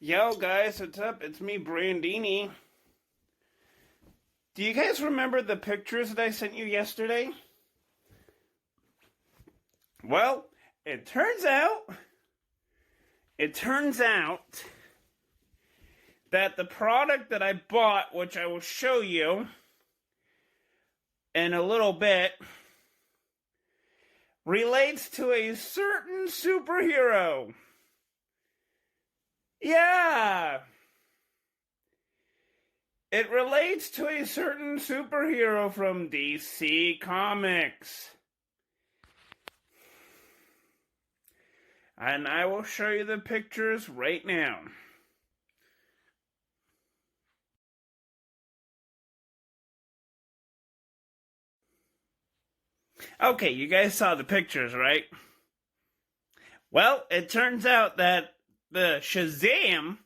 Yo, guys, what's up? It's me, Brandini. Do you guys remember the pictures that I sent you yesterday? Well, it turns out that the product that I bought, which I will show you in a little bit, relates to a certain superhero. Yeah. It relates to a certain superhero from DC Comics. And I will show you the pictures right now. Okay, you guys saw the pictures, right? Well, it turns out that the Shazam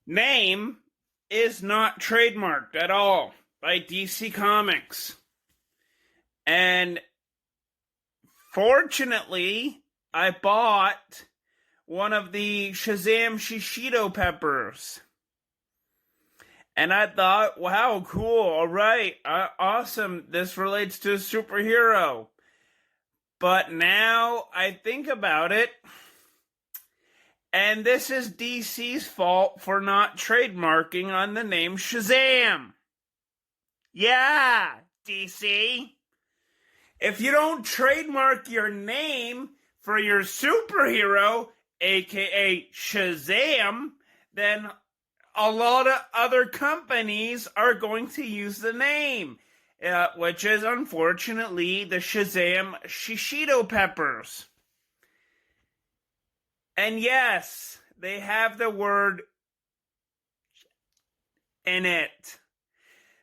name is not trademarked at all by DC Comics. And fortunately, I bought one of the Shazam shishito peppers. And I thought, wow, cool, all right, awesome, this relates to a superhero. But now I think about it, and this is DC's fault for not trademarking on the name Shazam. Yeah, DC. If you don't trademark your name for your superhero, aka Shazam, then a lot of other companies are going to use the name, which is unfortunately the Shazam shishito peppers. And yes, they have the word in it.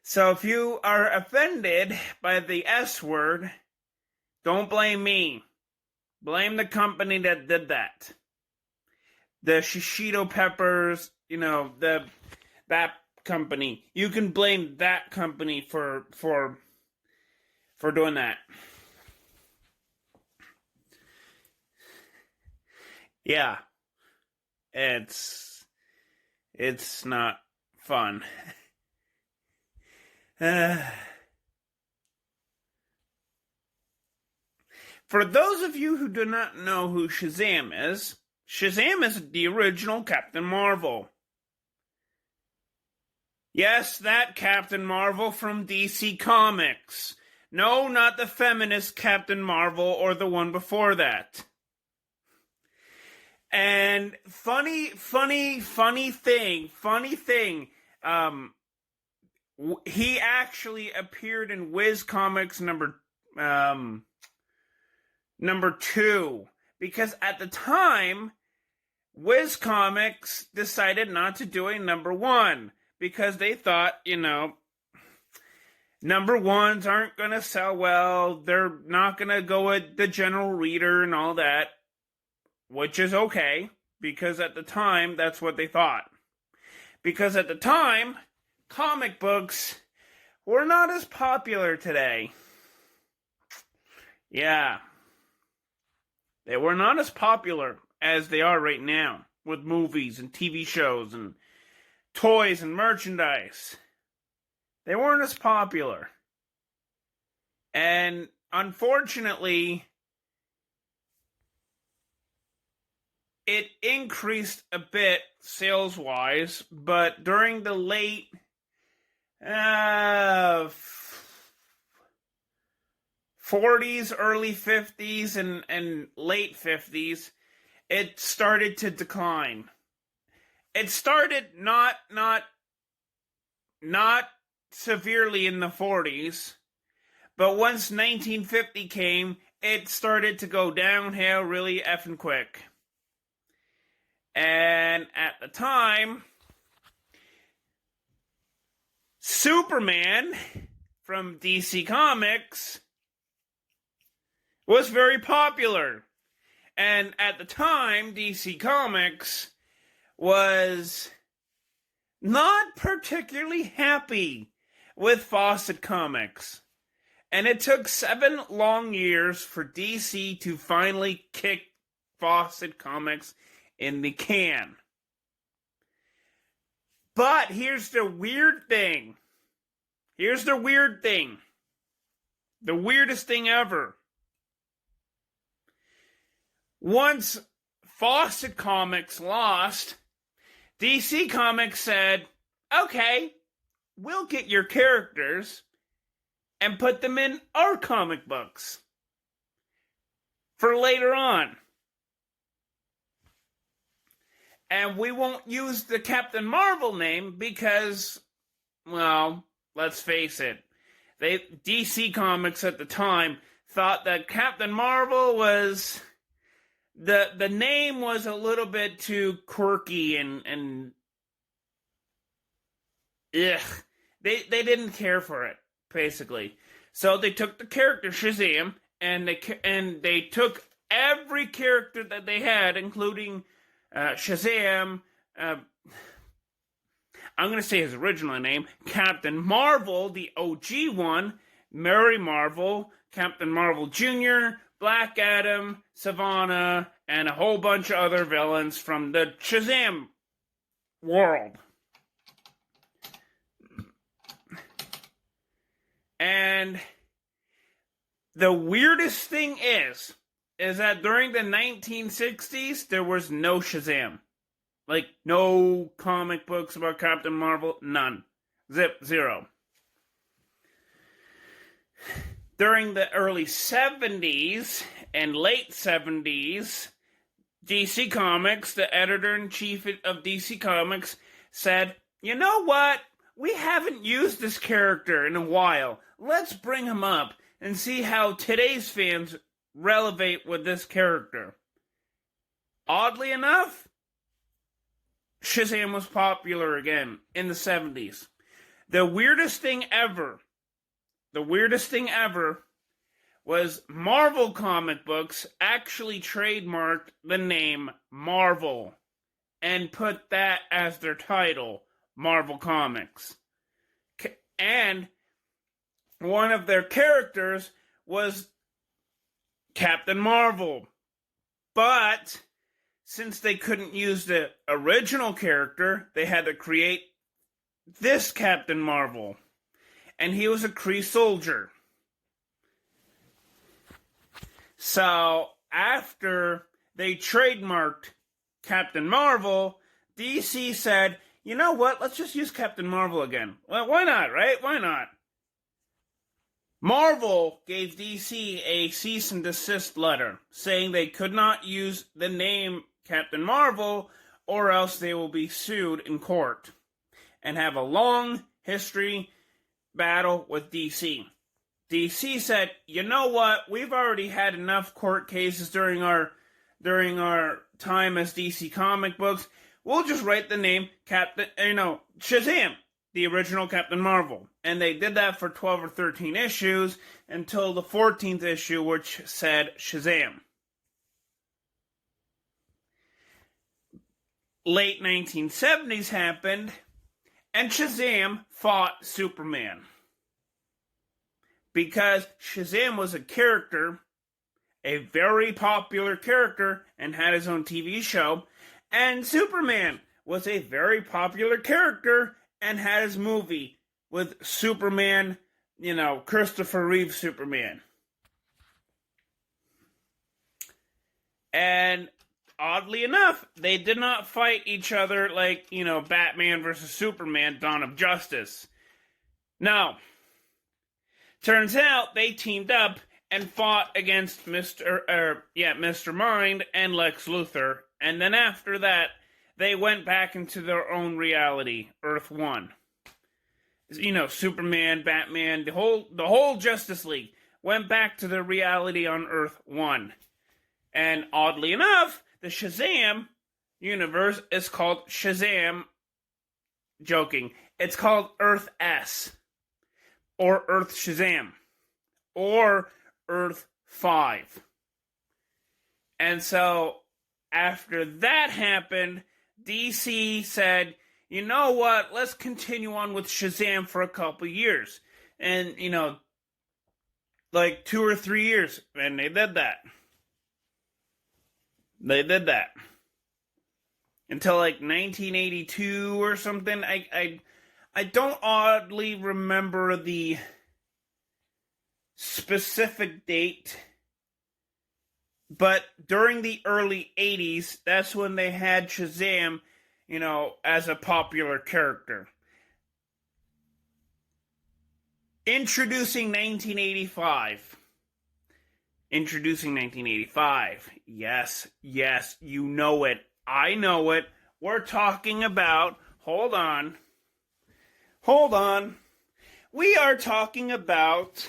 So if you are offended by the S word, don't blame me. Blame the company that did that. The shishito peppers, that company. You can blame that company for doing that. Yeah. It's not fun. For those of you who do not know who Shazam is the original Captain Marvel. Yes, that Captain Marvel from DC Comics. No, not the feminist Captain Marvel or the one before that. And funny thing, he actually appeared in Wiz Comics number 2, because at the time, Wiz Comics decided not to do a number 1, because they thought, number 1s aren't going to sell well, they're not going to go with the general reader and all that, which is okay, because at the time, that's what they thought. Because at the time, comic books were not as popular today. Yeah. They were not as popular as they are right now, with movies and TV shows and toys and merchandise. They weren't as popular. And unfortunately, it increased a bit sales-wise, but during the late 40s, early 50s, and late 50s, it started to decline. It started not severely in the 40s, but once 1950 came, it started to go downhill really effing quick. And at the time, Superman from DC Comics was very popular. And at the time, DC Comics was not particularly happy with Fawcett Comics. And it took 7 long years for DC to finally kick Fawcett Comics in the can. But here's the weird thing. The weirdest thing ever. Once Fawcett Comics lost, DC Comics said, okay, we'll get your characters and put them in our comic books for later on. And we won't use the Captain Marvel name because, well, let's face it, DC Comics at the time thought that Captain Marvel was... The name was a little bit too quirky and ugh. They didn't care for it, basically. So they took the character Shazam and they took every character that they had, including Shazam. I'm going to say his original name, Captain Marvel, the OG one, Mary Marvel, Captain Marvel Jr., Black Adam, Savannah, and a whole bunch of other villains from the Shazam world. And the weirdest thing is that during the 1960s, there was no Shazam. Like, no comic books about Captain Marvel, none. Zero. During the early 70s and late 70s, DC Comics, the editor-in-chief of DC Comics, said, you know what? We haven't used this character in a while. Let's bring him up and see how today's fans relate with this character. Oddly enough, Shazam was popular again in the 70s. The weirdest thing ever was Marvel comic books actually trademarked the name Marvel and put that as their title, Marvel Comics. And one of their characters was Captain Marvel. But since they couldn't use the original character, they had to create this Captain Marvel. And he was a Kree soldier. So, after they trademarked Captain Marvel, DC said, you know what, let's just use Captain Marvel again. Well, why not, right? Why not? Marvel gave DC a cease and desist letter, saying they could not use the name Captain Marvel, or else they will be sued in court, and have a long history battle with DC. DC said, you know what? We've already had enough court cases during our time as DC comic books. We'll just write the name Shazam, the original Captain Marvel. And they did that for 12 or 13 issues until the 14th issue, which said Shazam. Late 1970s happened, and Shazam fought Superman. Because Shazam was a character, a very popular character, and had his own TV show. And Superman was a very popular character and had his movie with Superman, Christopher Reeve Superman. And oddly enough, they did not fight each other like, Batman versus Superman, Dawn of Justice. No. Turns out they teamed up and fought against Mr. Mind and Lex Luthor. And then after that, they went back into their own reality, Earth 1. Superman, Batman, the whole Justice League went back to their reality on Earth 1. And oddly enough, the Shazam universe is called Shazam. Joking. It's called Earth S. Or Earth Shazam. Or Earth 5. And so, after that happened, DC said, you know what, let's continue on with Shazam for a couple years. And, like 2 or 3 years, and they did that. They did that until like 1982 or something. I don't oddly remember the specific date, but during the early 80s, that's when they had Shazam, as a popular character. Introducing 1985. Yes, you know it. I know it. We're talking about, hold on. We are talking about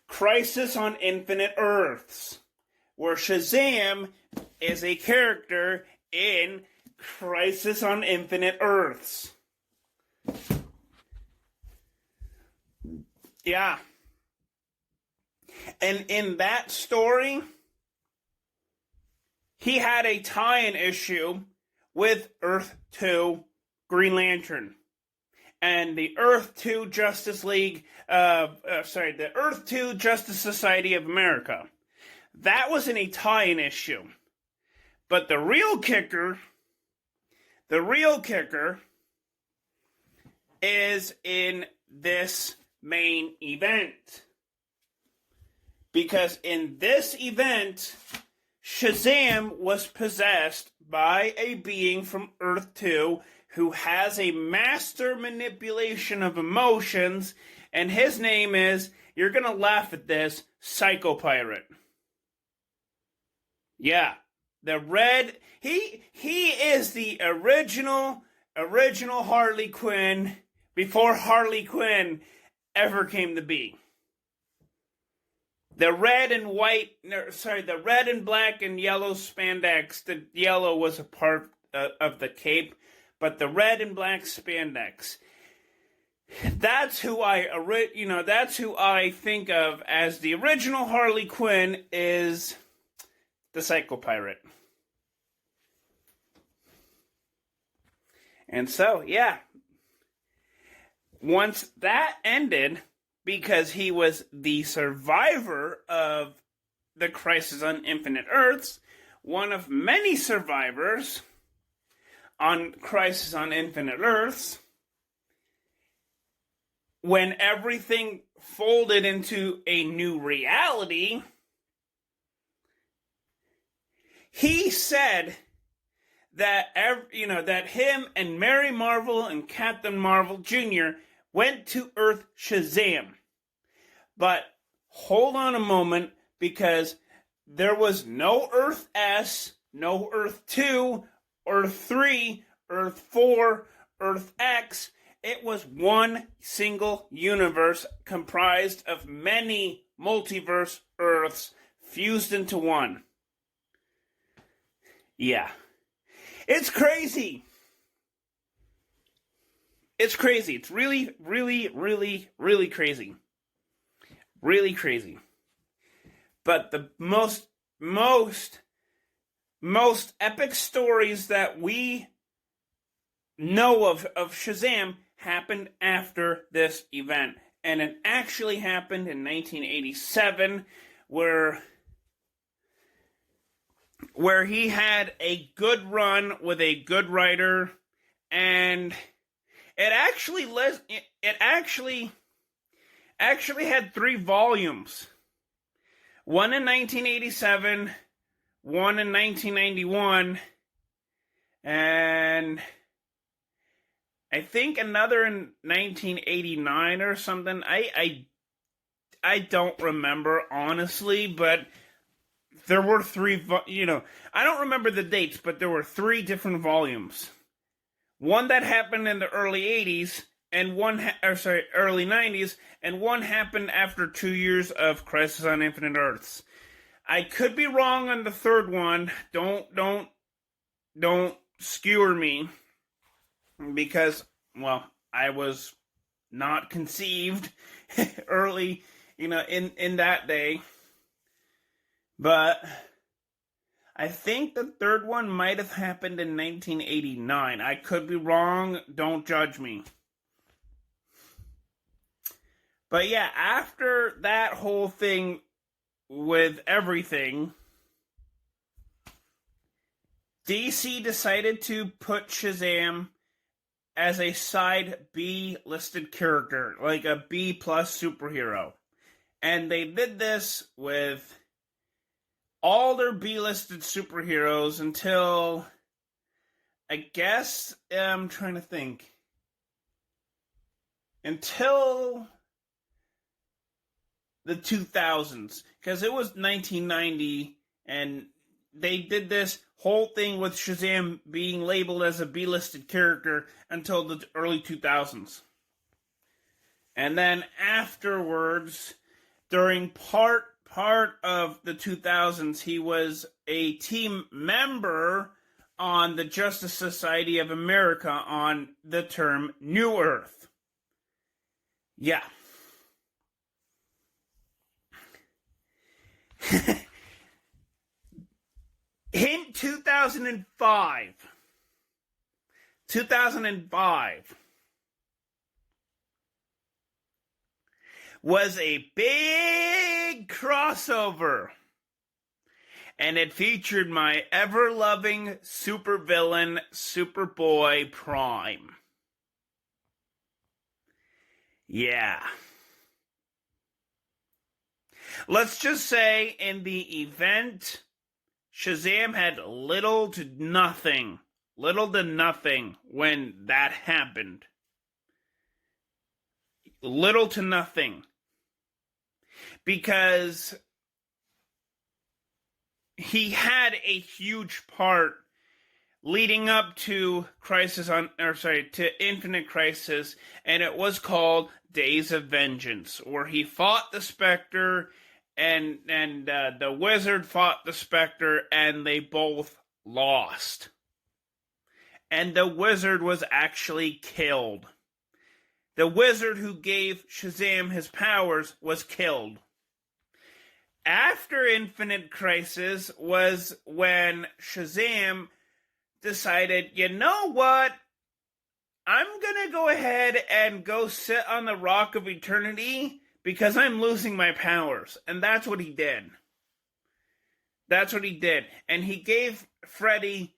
Crisis on Infinite Earths, where Shazam is a character in Crisis on Infinite Earths. Yeah. And in that story, he had a tie-in issue with Earth 2 Green Lantern. And the Earth 2 Justice League, the Earth 2 Justice Society of America. That wasn't a tie-in issue. But the real kicker is in this main event. Because in this event, Shazam was possessed by a being from Earth 2 who has a master manipulation of emotions, and his name is, you're going to laugh at this, Psycho Pirate. Yeah, he is the original Harley Quinn before Harley Quinn ever came to be. The red and black and yellow spandex. The yellow was a part of the cape, but the red and black spandex. That's who I think of as the original Harley Quinn is the Psycho Pirate. And so, yeah. Once that ended, because he was the survivor of the Crisis on Infinite Earths, one of many survivors on Crisis on Infinite Earths, when everything folded into a new reality, he said that that him and Mary Marvel and Captain Marvel Jr. went to Earth Shazam. But hold on a moment, because there was no Earth S, no Earth 2, Earth 3, Earth 4, Earth X. It was one single universe comprised of many multiverse Earths fused into one. Yeah. It's crazy. It's crazy. It's really, really, really, really crazy. Really crazy. But the most epic stories that we know of Shazam happened after this event. And it actually happened in 1987, where he had a good run with a good writer, and it actually had 3 volumes. One in 1987, one in 1991, and I think another in 1989 or something. I don't remember, honestly, but there were 3, I don't remember the dates, but there were 3 different volumes. One that happened in the early 80s, and early 90s, and one happened after 2 years of Crisis on Infinite Earths. I could be wrong on the third one. Don't skewer me, because, well, I was not conceived early, in that day. But I think the third one might have happened in 1989. I could be wrong. Don't judge me. But yeah, after that whole thing with everything, DC decided to put Shazam as a side B listed character, like a B plus superhero. And they did this with all their B listed superheroes until, I guess, I'm trying to think, until the 2000s, because it was 1990, and they did this whole thing with Shazam being labeled as a B-listed character until the early 2000s. And then afterwards, during part of the 2000s, he was a team member on the Justice Society of America on the term New Earth. Yeah. Hint 2005. 2005 was a big crossover. And it featured my ever-loving supervillain, Superboy Prime. Yeah. Let's just say in the event, Shazam had little to nothing when that happened. Little to nothing. Because he had a huge part leading up to Infinite Crisis, and it was called Days of Vengeance, where he fought the Spectre, and the Wizard fought the Spectre, and they both lost. And the Wizard was actually killed. The Wizard who gave Shazam his powers was killed. After Infinite Crisis was when Shazam decided, you know what? I'm going to go ahead and go sit on the Rock of Eternity because I'm losing my powers. And that's what he did. And he gave Freddy,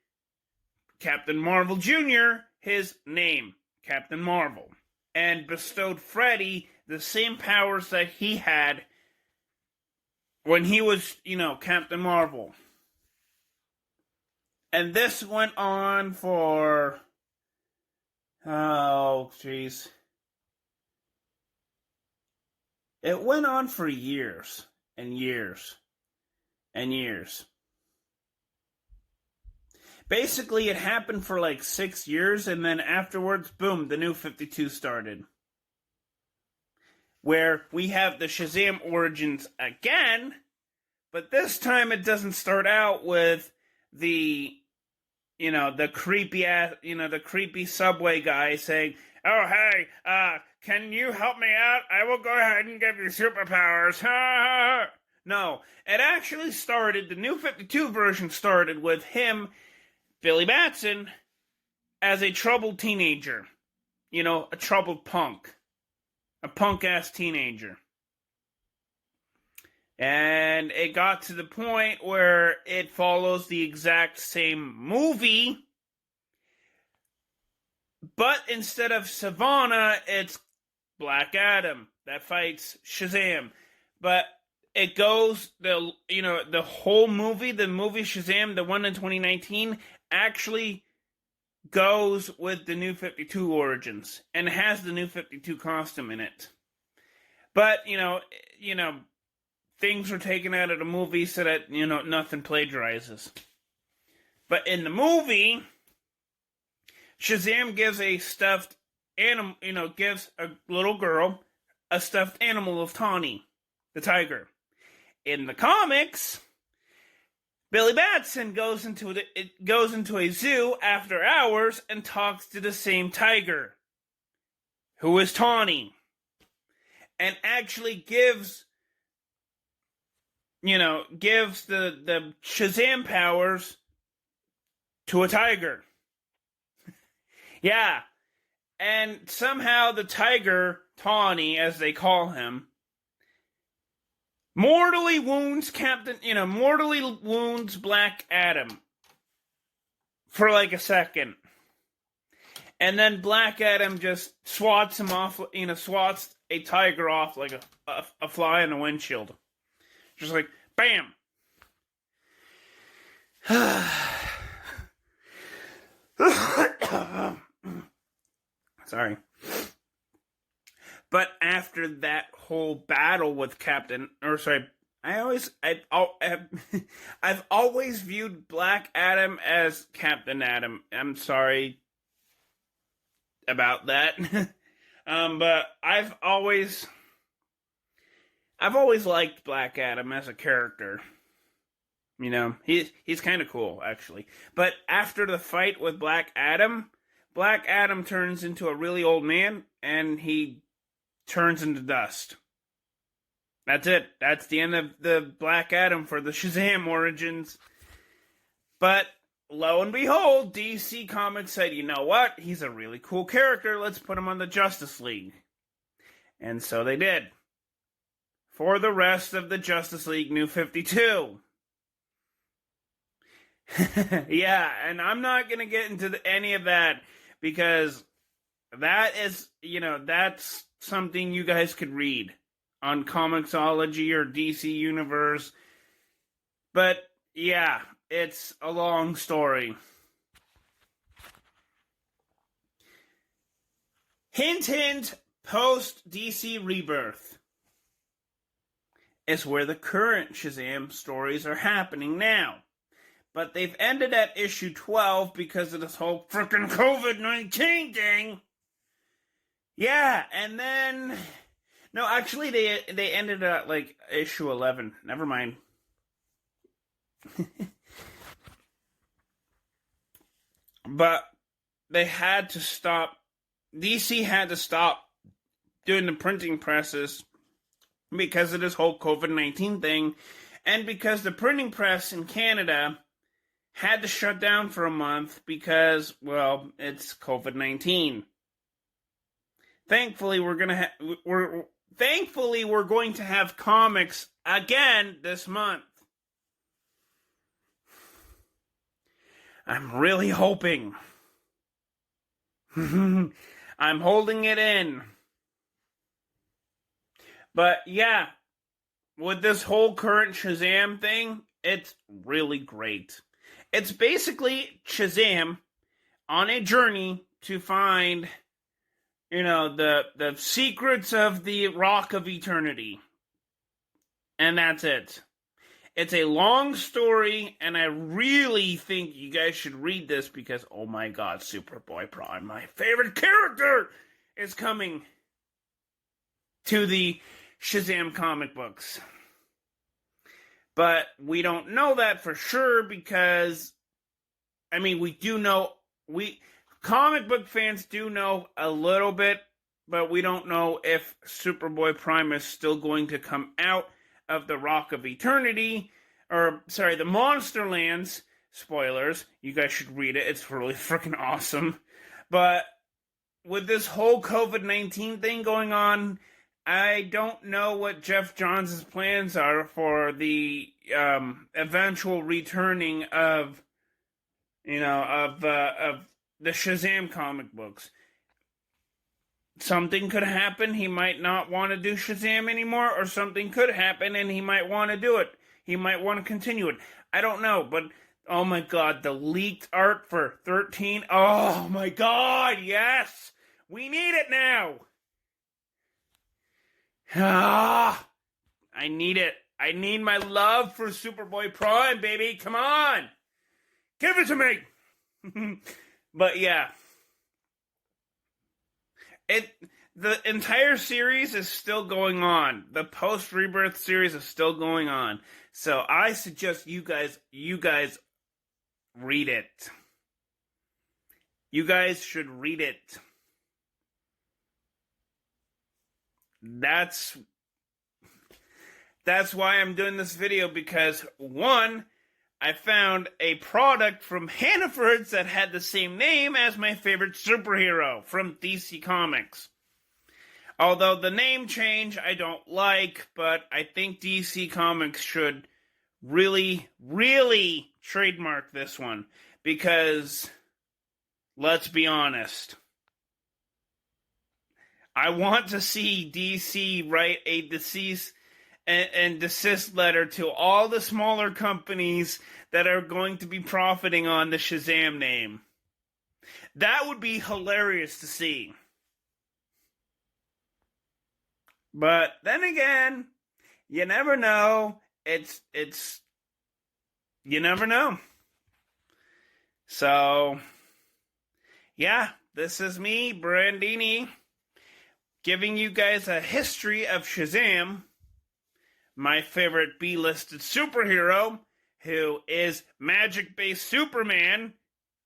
Captain Marvel Jr., his name, Captain Marvel. And bestowed Freddy the same powers that he had when he was, Captain Marvel. And this went on for, it went on for years and years and years. Basically, it happened for like 6 years, and then afterwards, boom, the New 52 started. Where we have the Shazam origins again, but this time it doesn't start out with the creepy subway guy saying, "Oh, hey, can you help me out? I will go ahead and give you superpowers." No, it actually started, the New 52 version started with him, Billy Batson, as a troubled teenager. A troubled punk. A punk-ass teenager. And it got to the point where it follows the exact same movie, but instead of Savannah, it's Black Adam that fights Shazam. But it goes, the whole movie, the movie Shazam, the one in 2019, actually goes with the New 52 origins and has the New 52 costume in it. But, things were taken out of the movie so that, nothing plagiarizes. But in the movie, Shazam gives a stuffed animal, gives a little girl a stuffed animal of Tawny, the tiger. In the comics, Billy Batson goes into a zoo after hours and talks to the same tiger, who is Tawny, and actually gives the Shazam powers to a tiger. Yeah, and somehow the tiger, Tawny, as they call him, mortally wounds Black Adam. for like a second. And then Black Adam just swats him off, swats a tiger off like a fly in a windshield. Just like, bam! Sorry. But after that whole battle with I've always viewed Black Adam as Captain Adam. I'm sorry about that. But I've always liked Black Adam as a character. He's kind of cool, actually. But after the fight with Black Adam turns into a really old man, and he turns into dust. That's it. That's the end of the Black Adam for the Shazam origins. But lo and behold, DC Comics said, you know what? He's a really cool character. Let's put him on the Justice League. And so they did. For the rest of the Justice League New 52. Yeah, and I'm not going to get into any of that because that is, that's something you guys could read on Comixology or DC Universe. But yeah, it's a long story. Hint, hint, post DC Rebirth is where the current Shazam stories are happening now. But they've ended at issue 12 because of this whole frickin' COVID-19 thing. Yeah, and then... No, actually, they ended at, issue 11. Never mind. But they had to stop... DC had to stop doing the printing presses because of this whole COVID-19 thing. And because the printing press in Canada had to shut down for a month because, well, it's COVID-19. Thankfully, we're going to have comics again this month. I'm really hoping. I'm holding it in. But yeah, with this whole current Shazam thing, it's really great. It's basically Shazam on a journey to find, the secrets of the Rock of Eternity. And that's it. It's a long story, and I really think you guys should read this because, oh my god, Superboy Prime, my favorite character, is coming to the Shazam comic books. But we don't know that for sure because, we do know, comic book fans do know a little bit, but we don't know if Superboy Prime is still going to come out of the Rock of Eternity, the Monsterlands. Spoilers, you guys should read it, it's really freaking awesome. But with this whole COVID-19 thing going on, I don't know what Jeff Johns' plans are for the eventual returning of the Shazam comic books. Something could happen. He might not want to do Shazam anymore, or something could happen and he might want to do it. He might want to continue it. I don't know, but oh my god, the leaked art for 13. Oh my god, yes! We need it now! Ah, I need it. I need my love for Superboy Prime, baby. Come on. Give it to me. But yeah. The entire series is still going on. The post-Rebirth series is still going on. So I suggest you guys read it. You guys should read it. That's why I'm doing this video, because one, I found a product from Hannaford's that had the same name as my favorite superhero from DC Comics. Although the name change I don't like, but I think DC Comics should really, really trademark this one because, let's be honest, I want to see DC write a cease and desist letter to all the smaller companies that are going to be profiting on the Shazam name. That would be hilarious to see. But then again, you never know. You never know. So, yeah, this is me, Brandini, giving you guys a history of Shazam, my favorite B-listed superhero, who is magic-based Superman.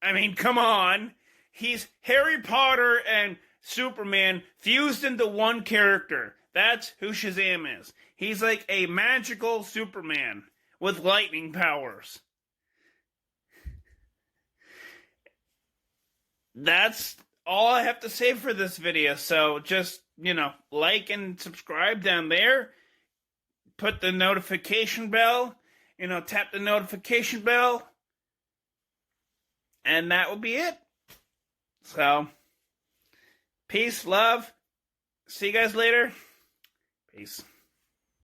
I mean, come on. He's Harry Potter and Superman fused into one character. That's who Shazam is. He's like a magical Superman with lightning powers. That's all I have to say for this video. So just, like and subscribe down there. Put the notification bell. Tap the notification bell. And that will be it. So, peace, love. See you guys later. Peace.